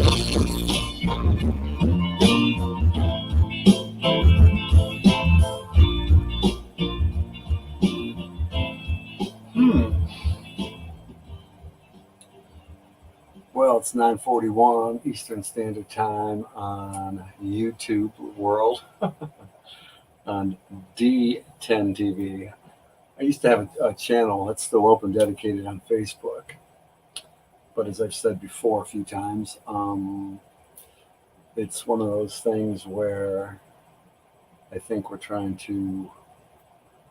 Hmm. Well, it's 9:41 Eastern Standard Time on YouTube World on D10 TV. I used to have a channel that's still open, dedicated on Facebook. But as I've said before a few times, it's one of those things where I think we're trying to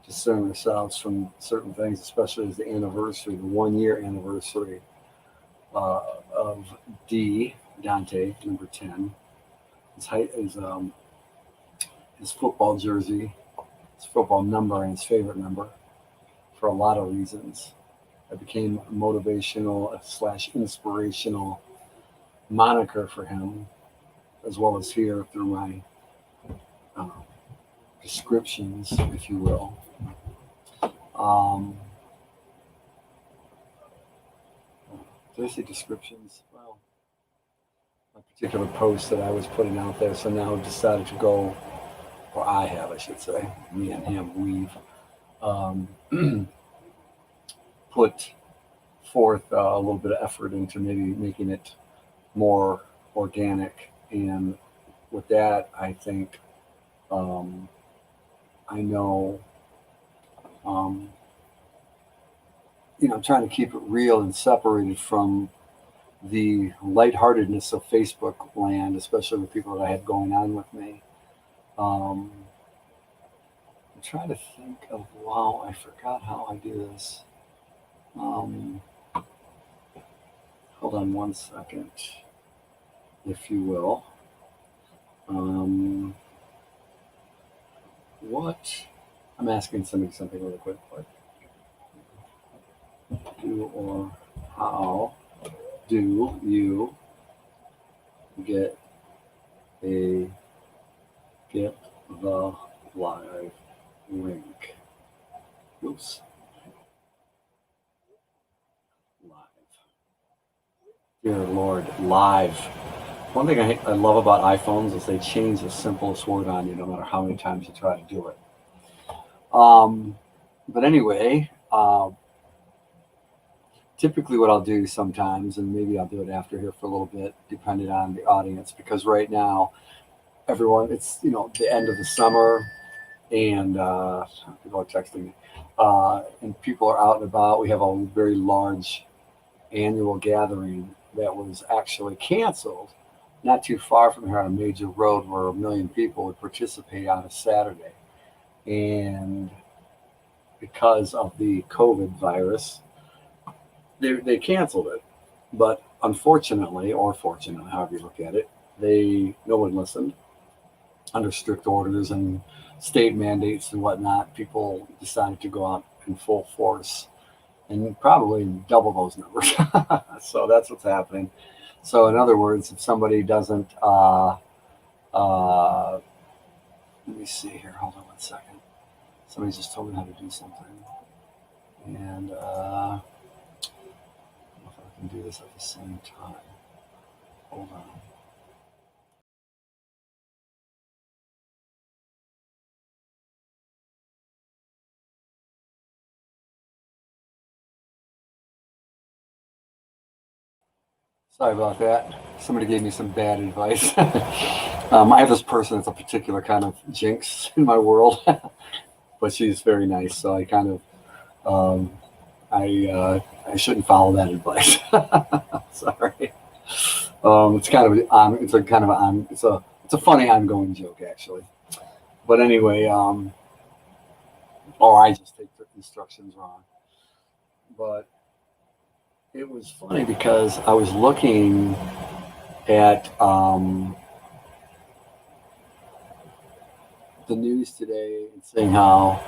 discern ourselves from certain things, especially as the anniversary, the 1 year anniversary of Dante, number 10. His football jersey, his football number, and his favorite number for a lot of reasons. I became a motivational slash inspirational moniker for him, as well as here through my uh, descriptions, if you will. Um, did I say descriptions? Well, a particular post that I was putting out there, so now I've decided to go, or I have, I should say, me and him, we've um, put forth a little bit of effort into maybe making it more organic. And with that, I think um, I know, um, I'm trying to keep it real and separated from the lightheartedness of Facebook land, especially with people that I had going on with me. Um, I'm trying to think of, wow, I forgot how I do this. Um, Hold on one second, if you will. Um, what? I'm asking somebody something really quick. What do or how do you get a get the live link? Oops, live. Dear Lord, live. One thing I love about iPhones is they change the simplest word on you, no matter how many times you try to do it. Um, but anyway, typically what I'll do sometimes, and maybe I'll do it after here for a little bit, depending on the audience, because right now everyone, it's the end of the summer, and people are texting me, and people are out and about. We have a very large annual gathering that was actually canceled not too far from here on a major road where 1 million people would participate on a Saturday. And because of the COVID virus, they canceled it. But unfortunately, or fortunately, however you look at it, no one listened. Under strict orders and state mandates and whatnot, people decided to go out in full force and probably double those numbers. So that's what's happening. So in other words, if somebody doesn't, let me see here. Hold on one second. Somebody just told me how to do something, and I don't know if I can do this at the same time. Hold on. Sorry about that. Somebody gave me some bad advice. I have this person that's a particular kind of jinx in my world, but she's very nice. So I kind of um, I shouldn't follow that advice. Sorry. It's kind of it's a kind of it's a funny ongoing joke actually. But anyway, or I just take the instructions wrong. But it was funny because I was looking at the news today and seeing how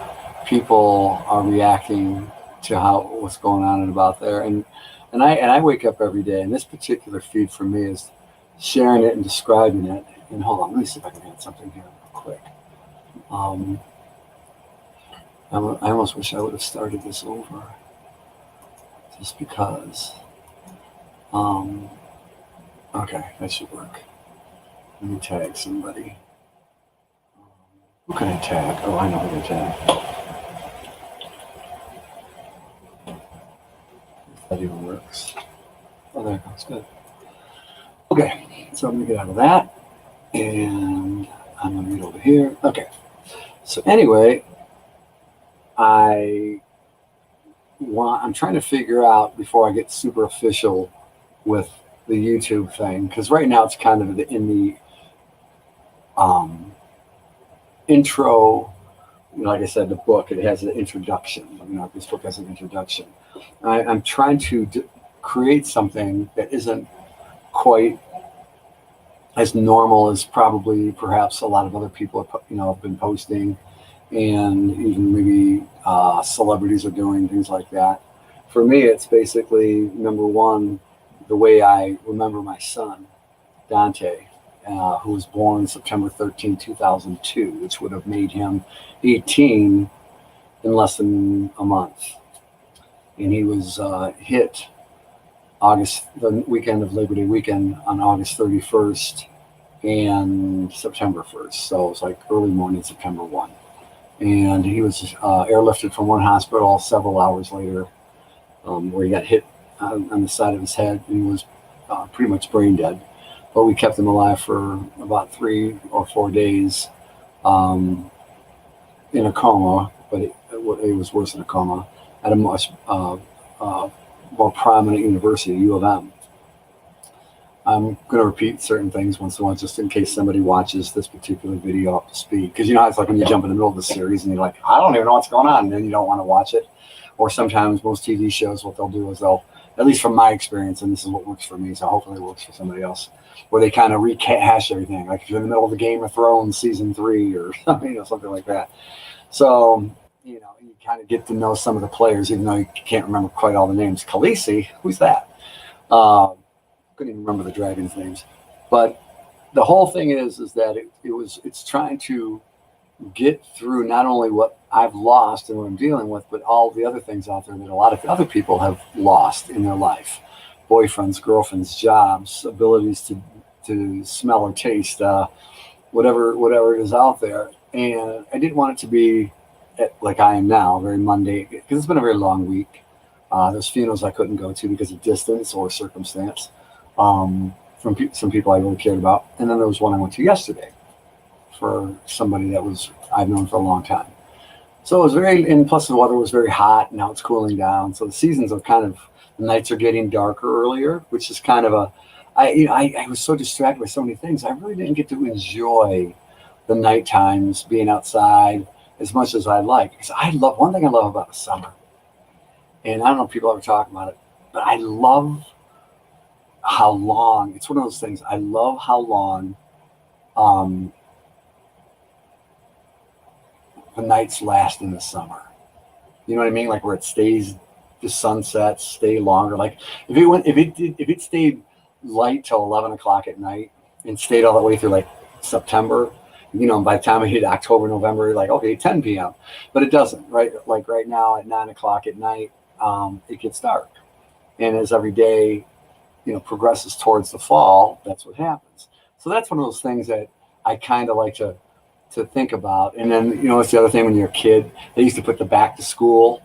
people are reacting to what's going on and about there, and I wake up every day, and this particular feed for me is sharing it and describing it. And hold on, let me see if I can add something here real quick. Um, I almost wish I would have started this over, just because. Um, Okay, that should work. Let me tag somebody. Who can I tag? Oh, I know who to tag. If that even works. Oh, there it goes. Good. Okay, so I'm going to get out of that. And I'm going to read over here. Okay. So anyway, I'm trying to figure out before I get super official with the YouTube thing, because right now it's kind of in the intro. Like I said, the book, it has an introduction. This book has an introduction. I'm trying to create something that isn't quite as normal as probably perhaps a lot of other people have been posting, and even maybe celebrities are doing things like that. For me, it's basically, number one, the way I remember my son, Dante, who was born September 13, 2002, which would have made him 18 in less than a month. And he was hit the weekend of Labor Day weekend on August 31st and September 1st. So it was like early morning, September 1. And he was airlifted from one hospital several hours later, where he got hit on the side of his head and he was pretty much brain dead. But we kept him alive for about 3 or 4 days in a coma, but it was worse than a coma, at a much more prominent university, U of M. I'm going to repeat certain things once in a while, just in case somebody watches this particular video up to speed. Because it's like when you jump in the middle of the series and you're like, I don't even know what's going on, and then you don't want to watch it. Or sometimes most TV shows, what they'll do is at least from my experience, and this is what works for me, so hopefully it works for somebody else, where they kind of rehash everything. Like if you're in the middle of the Game of Thrones season 3 or something, something like that. So, you kind of get to know some of the players, even though you can't remember quite all the names. Khaleesi, who's that? Couldn't even remember the dragons' names. But the whole thing is that it's trying to get through not only what I've lost and what I'm dealing with, but all the other things out there that a lot of other people have lost in their life: boyfriends, girlfriends, jobs, abilities to smell or taste, whatever it is out there. And I didn't want it to be like I am now, very mundane, because it's been a very long week. There's funerals I couldn't go to because of distance or circumstance from some people I really cared about. And then there was one I went to yesterday for somebody that I've known for a long time. So it was and plus the weather was very hot. Now it's cooling down. So the seasons are the nights are getting darker earlier, which is kind of I was so distracted by so many things. I really didn't get to enjoy the night times, being outside as much as I like. Because one thing I love about the summer, and I don't know if people ever talk about it, but I love how long, it's one of those things, I love how long the nights last in the summer. You know what I mean? Like where it stays, the sunsets stay longer. Like if it stayed light till 11 o'clock at night and stayed all the way through like September, by the time I hit October, November, like, okay, 10 p.m. But it doesn't, right? Like right now at 9 o'clock at night, it gets dark. And as every day, progresses towards the fall, that's what happens. So that's one of those things that I kind of like to think about. And then, it's the other thing when you're a kid, they used to put the back to school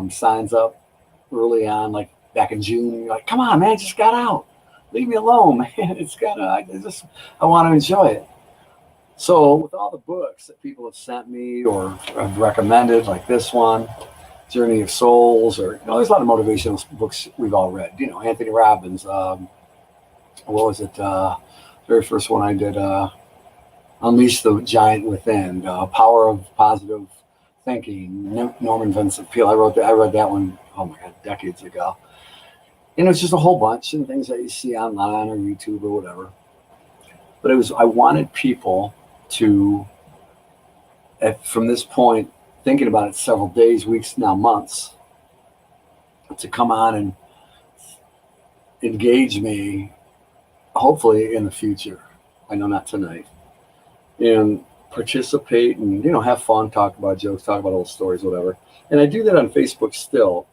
signs up early on, like back in June. You're like, come on, man, just got out. Leave me alone, man. I want to enjoy it. So with all the books that people have sent me or have recommended, like this one, Journey of Souls, or there's a lot of motivational books we've all read. Anthony Robbins. What was it? Very first one I did, Unleash the Giant Within, Power of Positive Thinking. Norman Vincent Peale. I read that one. Oh my God, decades ago. And it's just a whole bunch of things that you see online or YouTube or whatever. But I wanted people to, from this point, thinking about it several days, weeks, now months, to come on and engage me, hopefully in the future. I know not tonight. And participate and, have fun, talk about jokes, talk about old stories, whatever. And I do that on Facebook still,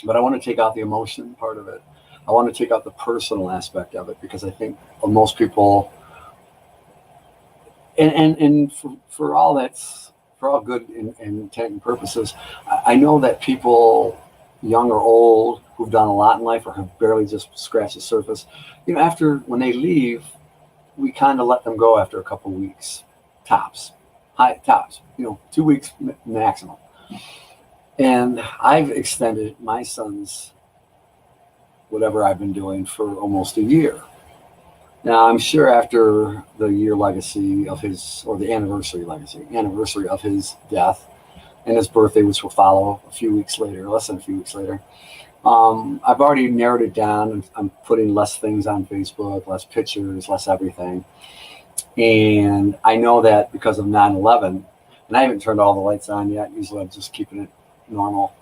but I want to take out the emotion part of it. I want to take out the personal aspect of it, because I think most people, and for all that's, for all good intent and purposes, I know that people, young or old, who've done a lot in life or have barely just scratched the surface, after, when they leave, we kind of let them go after a couple weeks, tops, high tops, 2 weeks maximum. And I've extended my son's whatever I've been doing for almost a year. Now, I'm sure after the year legacy of his, or the anniversary of his death and his birthday, which will follow a few weeks later, less than a few weeks later, I've already narrowed it down, and I'm putting less things on Facebook, less pictures, less everything. And I know that because of 9/11, and I haven't turned all the lights on yet. Usually I'm just keeping it normal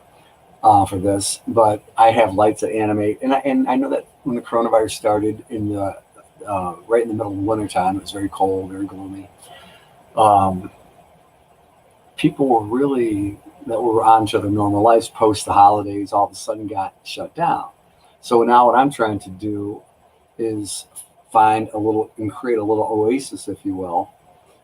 for this, but I have lights that animate. And I know that when the coronavirus started in the right in the middle of the winter time, it was very cold, very gloomy. People were really, that were on to their normal lives post the holidays, all of a sudden got shut down. So now what I'm trying to do is find a little and create a little oasis, if you will,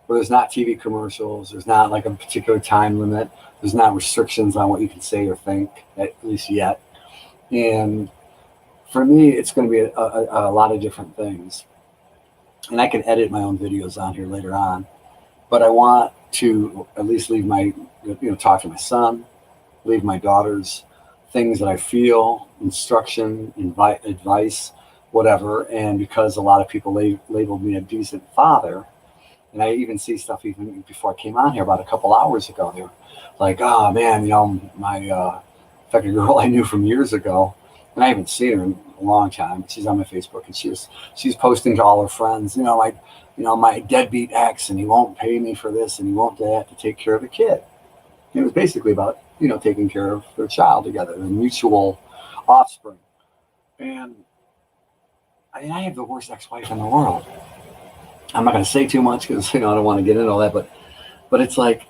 where there's not TV commercials, there's not like a particular time limit, there's not restrictions on what you can say or think, at least yet. And for me, it's going to be a lot of different things. And I can edit my own videos on here later on, but I want to at least leave my, talk to my son, leave my daughters things that I feel, instruction, advice, whatever. And because a lot of people labeled me a decent father, and I even see stuff even before I came on here about a couple hours ago, they were like, oh man, my, in fact, a girl I knew from years ago, and I haven't seen her in a long time. She's on my Facebook, and she's posting to all her friends, my deadbeat ex, and he won't pay me for this, and he won't have to take care of the kid. And it was basically about, taking care of their child together, their mutual offspring. And I have the worst ex-wife in the world. I'm not going to say too much because, I don't want to get into all that, but it's like,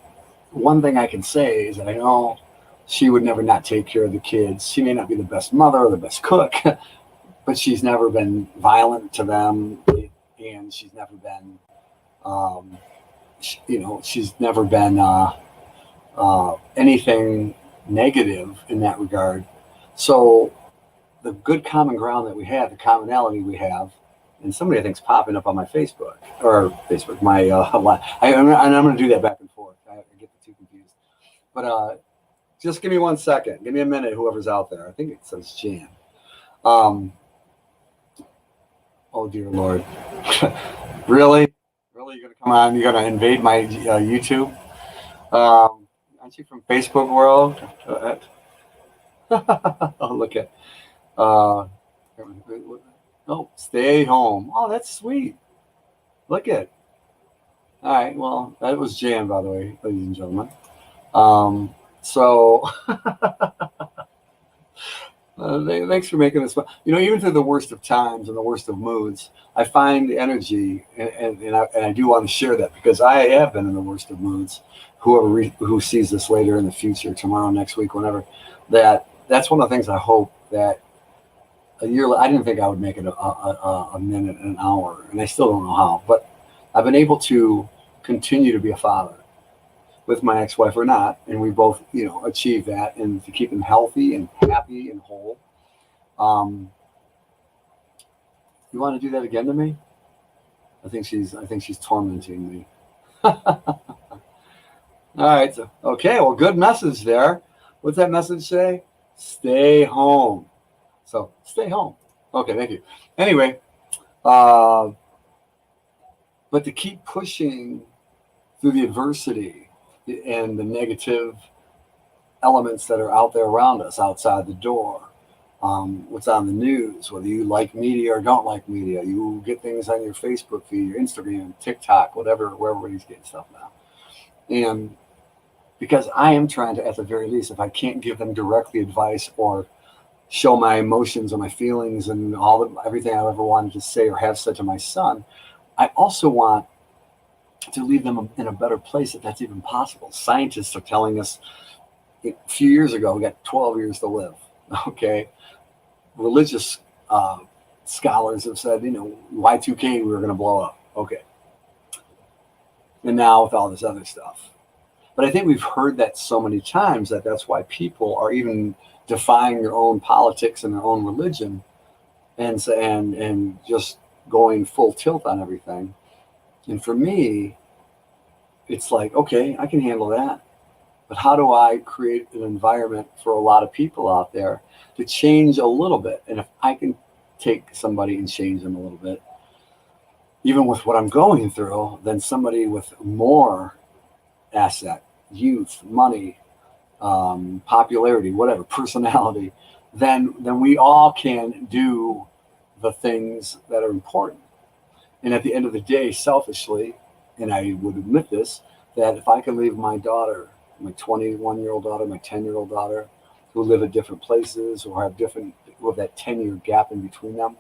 one thing I can say is that I know she would never not take care of the kids. She may not be the best mother or the best cook, but she's never been violent to them, and she's never been, she's never been anything negative in that regard. So the good common ground that we have, the commonality we have, and somebody I think's popping up on my Facebook, and I'm going to do that back and forth. I get the two confused, but just give me 1 second. Give me a minute, whoever's out there. I think it says Jan. Oh dear Lord, really? You're going to come on? You're going to invade my YouTube? Aren't you from Facebook world? Oh, look at. Oh, stay home. Oh, that's sweet. Look at. All right. Well, that was Jan, by the way, ladies and gentlemen. So thanks for making this fun. Even through the worst of times and the worst of moods, I find the energy, and I do want to share that, because I have been in the worst of moods. Who sees this later in the future, tomorrow, next week, whenever, that's one of the things I hope that a year. I didn't think I would make it a minute, an hour, and I still don't know how. But I've been able to continue to be a father with my ex-wife or not, and we both, achieve that, and to keep him healthy and happy and whole. You want to do that again to me? I think she's tormenting me. All right. So, okay. Well, good message there. What's that message say? Stay home. So stay home. Okay. Thank you. Anyway, but to keep pushing through the adversity and the negative elements that are out there around us, outside the door, what's on the news, whether you like media or don't like media, you get things on your Facebook feed, your Instagram, TikTok, whatever, where everybody's getting stuff now. And because I am trying to, at the very least, if I can't give them directly advice or show my emotions or my feelings and everything I've ever wanted to say or have said to my son, I also want to leave them in a better place, if that's even possible. Scientists are telling us a few years ago, we got 12 years to live. Okay. Religious uh, scholars have said, Y2K, we were going to blow up. Okay. And now with all this other stuff. But I think we've heard that so many times that that's why people are even defying their own politics and their own religion and just going full tilt on everything. And for me, it's like, okay, I can handle that. But how do I create an environment for a lot of people out there to change a little bit? And if I can take somebody and change them a little bit, even with what I'm going through, then somebody with more asset, youth, money, popularity, whatever, personality, then we all can do the things that are important. And at the end of the day, selfishly, and I would admit this, that if I can leave my daughter, my 21-year-old daughter, my 10-year-old daughter, who live at different places or have with that 10-year gap in between them,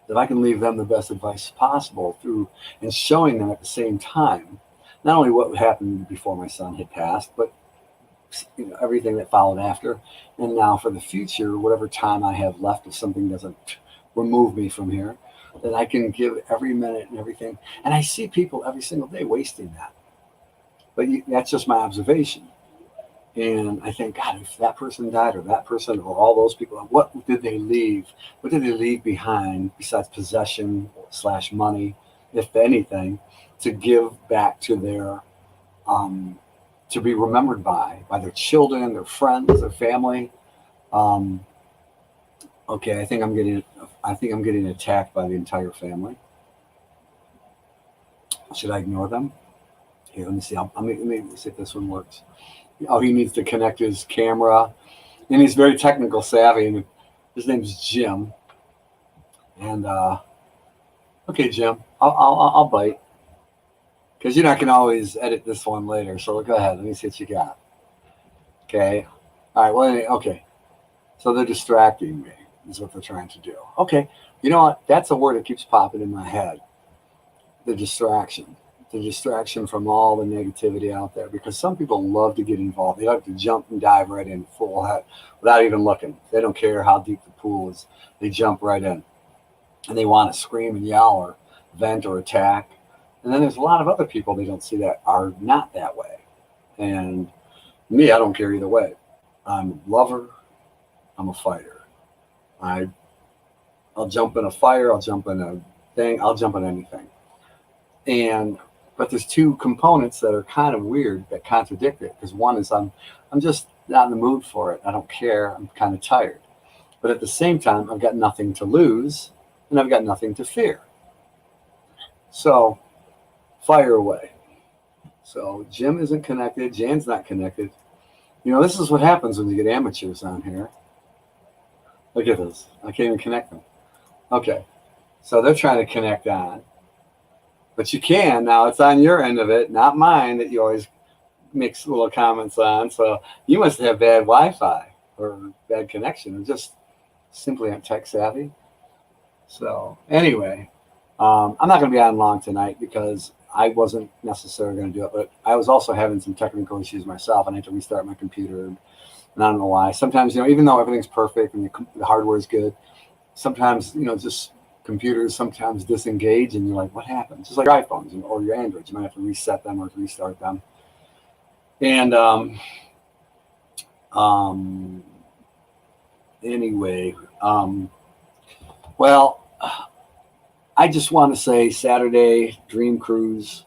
that I can leave them the best advice possible through and showing them at the same time, not only what happened before my son had passed, but everything that followed after. And now for the future, whatever time I have left, if something doesn't remove me from here, that I can give every minute and everything. And I see people every single day wasting that. But that's just my observation. And I think, God, if that person died or that person or all those people, what did they leave? What did they leave behind besides possession / money, if anything, to give back to their, to be remembered by their children, their friends, their family? Okay, I think I'm getting attacked by the entire family. Should I ignore them? Here, let me see. Let me see if this one works. Oh, he needs to connect his camera, and he's very technical savvy. And his name's Jim. And okay, Jim, I'll bite because you're not gonna always edit this one later. So go ahead. Let me see what you got. Okay. All right. Well, okay. So they're distracting me. Is what they're trying to do. Okay. You know what? That's a word that keeps popping in my head. The distraction. The distraction from all the negativity out there, because some people love to get involved. They like to jump and dive right in full head without even looking. They don't care how deep the pool is. They jump right in and they want to scream and yell or vent or attack. And then there's a lot of other people they don't see that are not that way. And me, I don't care either way. I'm a lover. I'm a fighter. I'll jump in a fire. I'll jump in a thing. I'll jump in anything. But there's two components that are kind of weird that contradict it. Because one is I'm just not in the mood for it. I don't care. I'm kind of tired. But at the same time, I've got nothing to lose and I've got nothing to fear. So fire away. So Jim isn't connected. Jan's not connected. This is what happens when you get amateurs on here. Look at this. I can't even connect them. Okay. So they're trying to connect on. But you can. Now it's on your end of it, not mine, that you always make little comments on. So you must have bad Wi-Fi or bad connection or just simply aren't tech savvy. So anyway, I'm not going to be on long tonight because I wasn't necessarily going to do it. But I was also having some technical issues myself. And I had to restart my computer. And I don't know why. Sometimes, even though everything's perfect and the hardware is good, sometimes, just computers sometimes disengage and you're like, what happened? Just like your iPhones or your Androids, you might have to reset them or restart them. And anyway, well, I just want to say Saturday Dream Cruise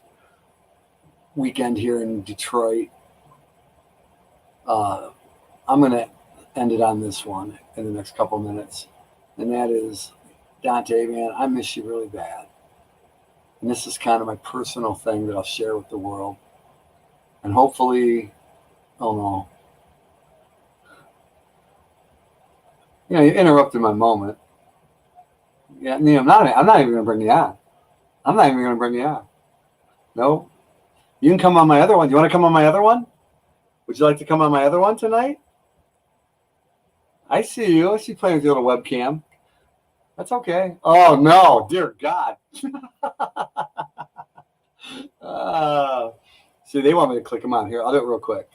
weekend here in Detroit. I'm going to end it on this one in the next couple minutes, and that is, Dante, man, I miss you really bad. And this is kind of my personal thing that I'll share with the world. And hopefully, oh no. You interrupted my moment. Yeah, I'm not even going to bring you on. I'm not even going to bring you on. No. You can come on my other one. Do you want to come on my other one? Would you like to come on my other one tonight? I see you. I see you playing with your little webcam. That's okay. Oh, no. Dear God. See, they want me to click them on here. I'll do it real quick.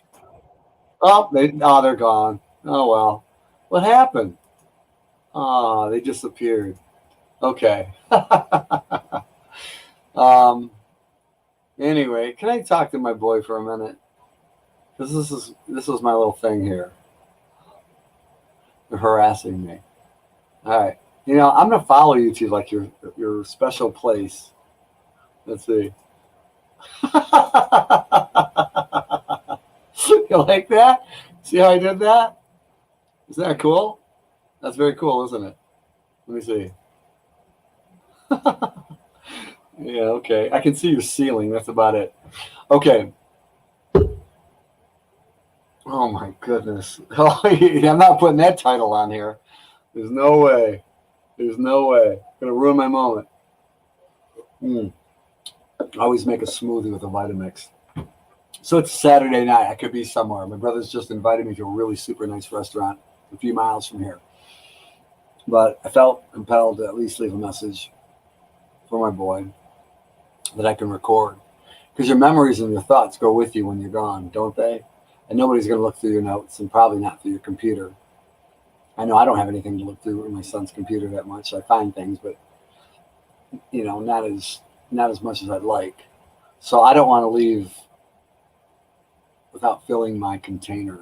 Oh, they're gone. Oh, well. What happened? Oh, they disappeared. Okay. um. Anyway, can I talk to my boy for a minute? Because this is my little thing here. They're harassing me. All right. I'm gonna follow you to like your special place. Let's see. You like that? See how I did that? Is that cool? That's very cool, isn't it? Let me see. Yeah, okay. I can see your ceiling. That's about it. Okay. Oh my goodness. Oh, I'm not putting that title on here. There's no way. There's no way. Gonna ruin my moment. Mm. I always make a smoothie with a Vitamix. So it's Saturday night. I could be somewhere. My brother's just invited me to a really super nice restaurant a few miles from here. But I felt compelled to at least leave a message for my boy that I can record. Because your memories and your thoughts go with you when you're gone, don't they? And nobody's going to look through your notes and probably not through your computer. I know I don't have anything to look through in my son's computer that much. I find things, but not as much as I'd like. So I don't want to leave without filling my container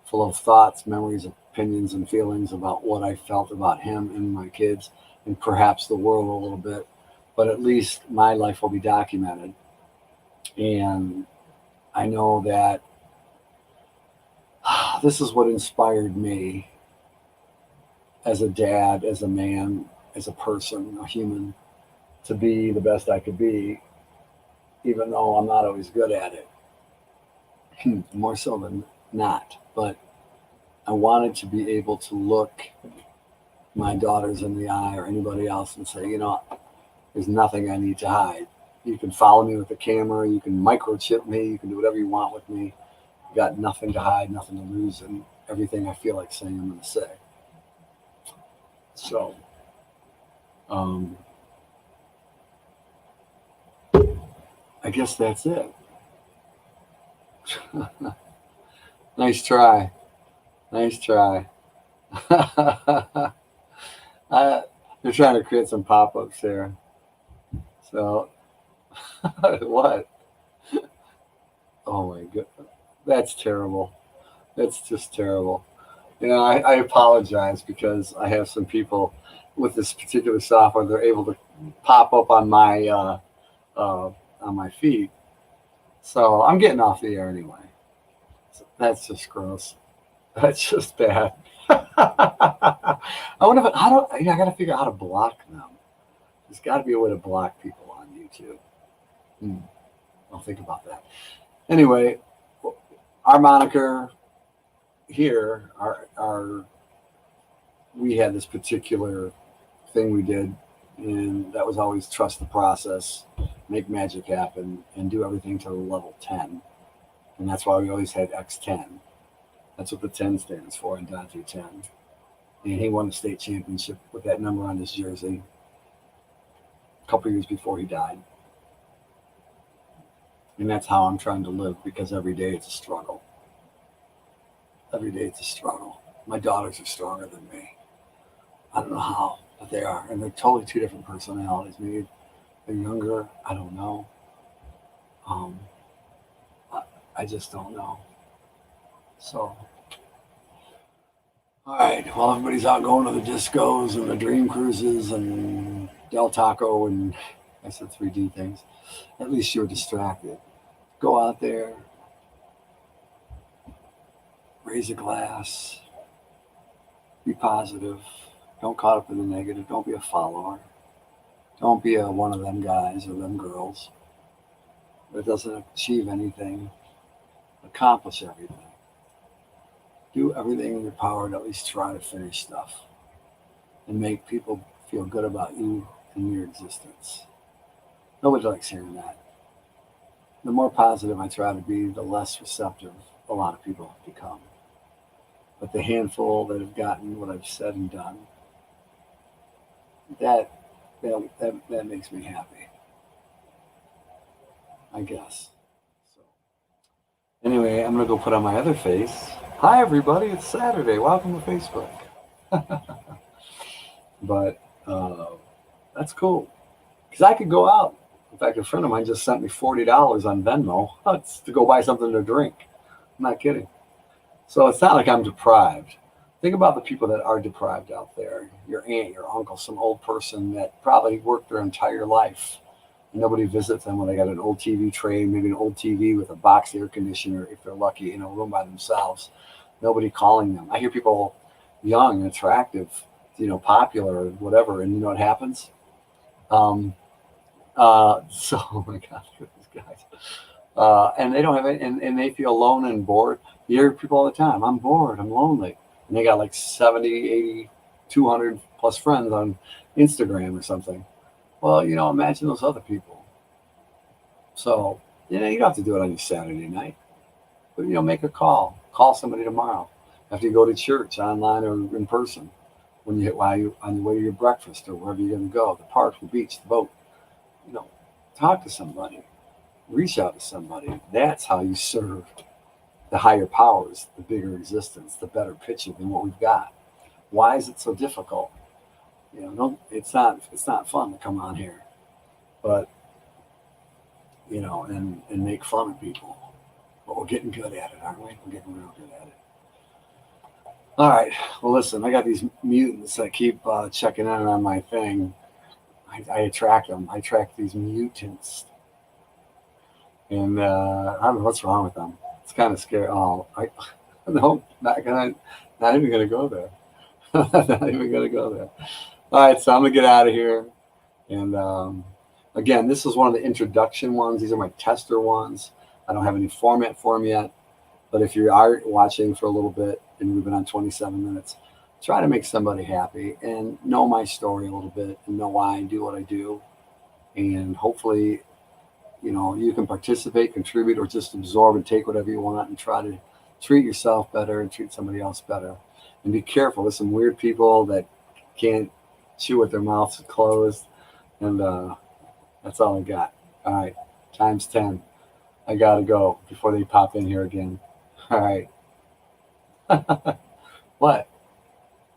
full of thoughts, memories, opinions, and feelings about what I felt about him and my kids and perhaps the world a little bit. But at least my life will be documented. And I know that this is what inspired me as a dad, as a man, as a person, a human, to be the best I could be, even though I'm not always good at it. More so than not. But I wanted to be able to look my daughters in the eye or anybody else and say, there's nothing I need to hide. You can follow me with the camera, you can microchip me, you can do whatever you want with me. You got nothing to hide, nothing to lose, and everything I feel like saying, I'm going to say. So, I guess that's it. Nice try. Nice try. They're trying to create some pop-ups here. So, what? Oh my god, that's terrible. That's just terrible. I apologize because I have some people with this particular software. They're able to pop up on my feed. So I'm getting off the air anyway. So that's just gross. That's just bad. I wonder if how do I got to figure out how to block them. There's got to be a way to block people on YouTube. I'll think about that. Anyway, our moniker here, we had this particular thing we did, and that was always trust the process, make magic happen, and do everything to level 10. And that's why we always had X10. That's what the 10 stands for in Dante 10. And he won the state championship with that number on his jersey a couple years before he died. And that's how I'm trying to live, because every day it's a struggle. Every day it's a struggle. My daughters are stronger than me. I don't know how, but they are. And they're totally two different personalities. Maybe they're younger. I don't know. I just don't know. So, all right. Well, everybody's out going to the discos and the dream cruises and Del Taco and I said 3D things. At least you're distracted. Go out there, raise a glass, be positive. Don't caught up in the negative. Don't be a follower. Don't be one of them guys or them girls that doesn't achieve anything. Accomplish everything. Do everything in your power to at least try to finish stuff and make people feel good about you and your existence. Nobody likes hearing that. The more positive I try to be, the less receptive a lot of people have become. But the handful that have gotten what I've said and done, that makes me happy, I guess. So anyway, I'm gonna go put on my other face. Hi everybody, it's Saturday. Welcome to Facebook. But that's cool because I could go out. In fact, a friend of mine just sent me $40 on Venmo. It's to go buy something to drink. I'm not kidding. So it's not like I'm deprived. Think about the people that are deprived out there. Your aunt, your uncle, some old person that probably worked their entire life. Nobody visits them when they got an old TV tray, maybe an old TV with a box air conditioner, if they're lucky, in a room by themselves. Nobody calling them. I hear people young and attractive, popular or whatever, and you know what happens? Um, so, oh my God, look at these guys. And they don't have it, and they feel alone and bored. You hear people all the time, I'm bored, I'm lonely. And they got like 70, 80, 200 plus friends on Instagram or something. Well, imagine those other people. So, you don't have to do it on your Saturday night, but, make a call. Call somebody tomorrow after you go to church, online or in person, while you on your way to your breakfast or wherever you're going to go, the park, the beach, the boat. You know, talk to somebody, reach out to somebody. That's how you serve the higher powers, the bigger existence, the better picture than what we've got. Why is it so difficult? No, it's not fun to come on here, but and make fun of people. But we're getting good at it, aren't we? We're getting real good at it. All right. Well, listen, I got these mutants that keep checking in on my thing. I attract them. I attract these mutants, and I don't know what's wrong with them. It's kind of scary. Oh, no, not even gonna go there. Not even gonna go there. All right, so I'm gonna get out of here. And again, this is one of the introduction ones. These are my tester ones. I don't have any format for them yet. But if you are watching for a little bit and we've been on 27 minutes, try to make somebody happy and know my story a little bit and know why I do what I do. And hopefully, you can participate, contribute, or just absorb and take whatever you want and try to treat yourself better and treat somebody else better. And be careful. There's some weird people that can't chew with their mouths closed. And that's all I got. All right, times 10. I got to go before they pop in here again. All right. What?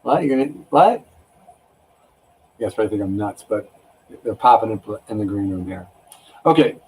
What? You gonna what? You guys probably think I'm nuts, but they're popping in the green room here. Okay.